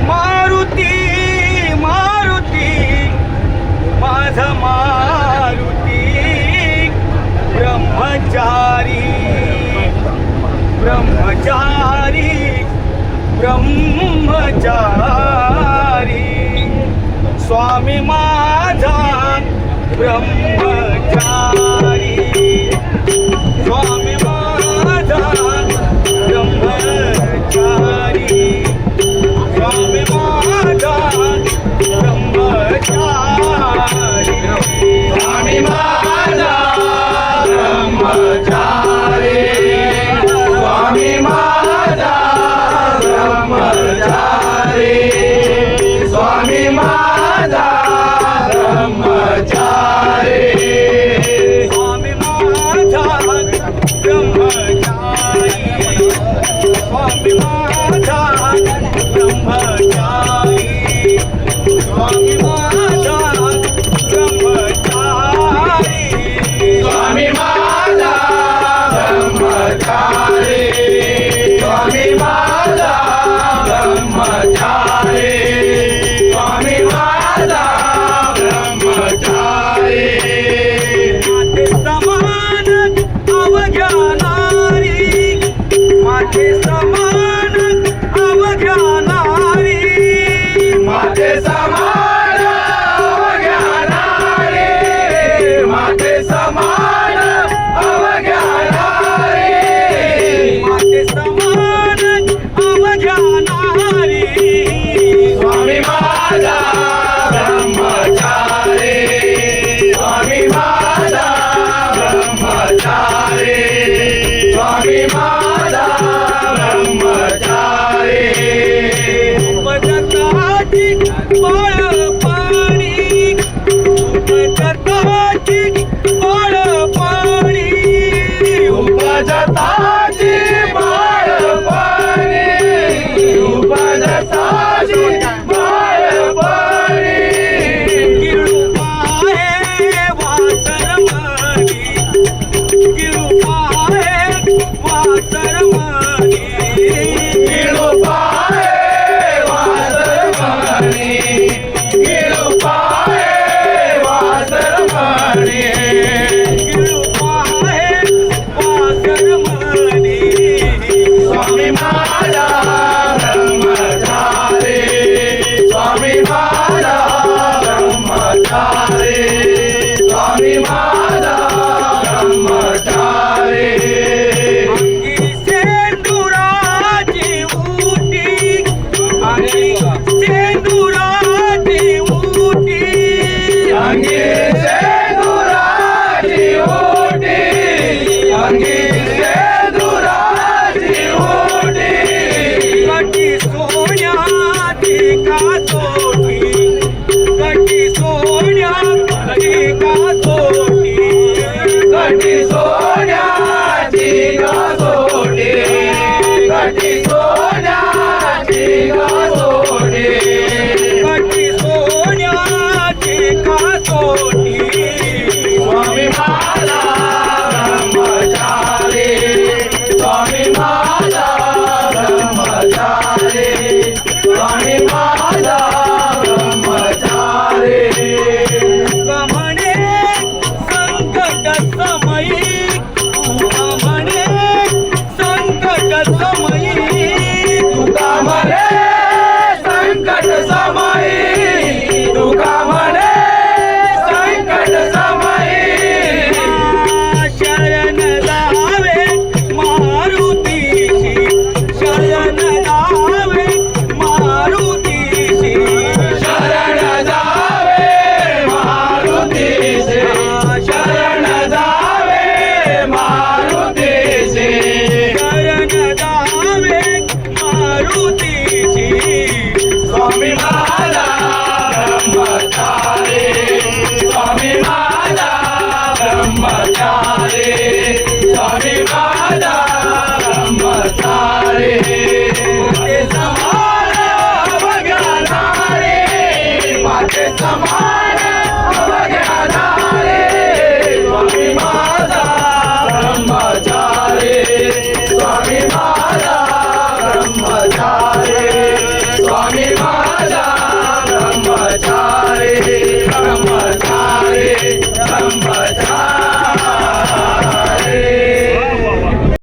मारुती मारुती माझा मारुती ब्रह्मचारी ब्रह्मचारी ब्रह्मचारी स्वामी माझा ब्रह्मचारी स्वामी माझा ब्रह्मचारी स्वामी माझा ब्रह्मचारी स्वामी माझा ब्रह्मचारी स्वामी माझा ब्रह्मचारी स्वामी माझा ब्रह्मचारी स्वामी माझा ब्रह्मचारी स्वामी माझा ब्रह्मचारी स्वामी माझा ब्रह्मचारी स्वामी माझा ब्रह्मचारी स्वामी माझा ब्रह्मचारी स्वामी माझा ब्रह्मचारी माते समान अवज्ञानारी माते समान अवज्ञानारी माते समान अवज्ञानारी माते समान अवज्ञानारी माते समान अवज्ञानारी स्वामी माझा ब्रह्मचारी स्वामी माझा ब्रह्मचारी स्वामी माझा ब्रह्मचारी उपजताची बाळपाणी उपजताची बाळपाणी उपजताची बाळपाणी उपजताची बाळपाणी गिळूपाहे वासरमणी गिळूपाहे वासरमणी गिळूपाहे वासरमणी गिळूपाहे वासरमणी गिळूपाहे वासरमणी स्वामी माझा ब्रह्मचारी स्वामी माझा ब्रह्मचारी स्वामी माझा ब्रह्मचारी अंगी सेंदुराची उटी अंगी सेंदुराची उटी अंगी सेंदुराची उटी अंगी सेंदुराची उटी कटी सोन्याची कासोटी कटी सोन्याची कासोटी कटी सोन्याची कासोटी कटी सोन्याची कासोटी कटी सोन्याची कासोटी स्वामी माझा ब्रह्मचारी स्वामी माझा ब्रह्मचारी स्वामी माझा ब्रह्मचारी कमणे संकट समयी कमणे संकट समयी तुका म्हणे संकट समयी तुका म्हणे संकट समयी शरण जावे मारुतीशी शरण जावे मारुतीशी शरण जावे मारुतीशी शरण जावे मारुतीशी शरण जावे मारुतीशी स्वामी माझा ब्रह्मचारी स्वामी माझा ब्रह्मचारी स्वामी माझा ब्रह्मचारी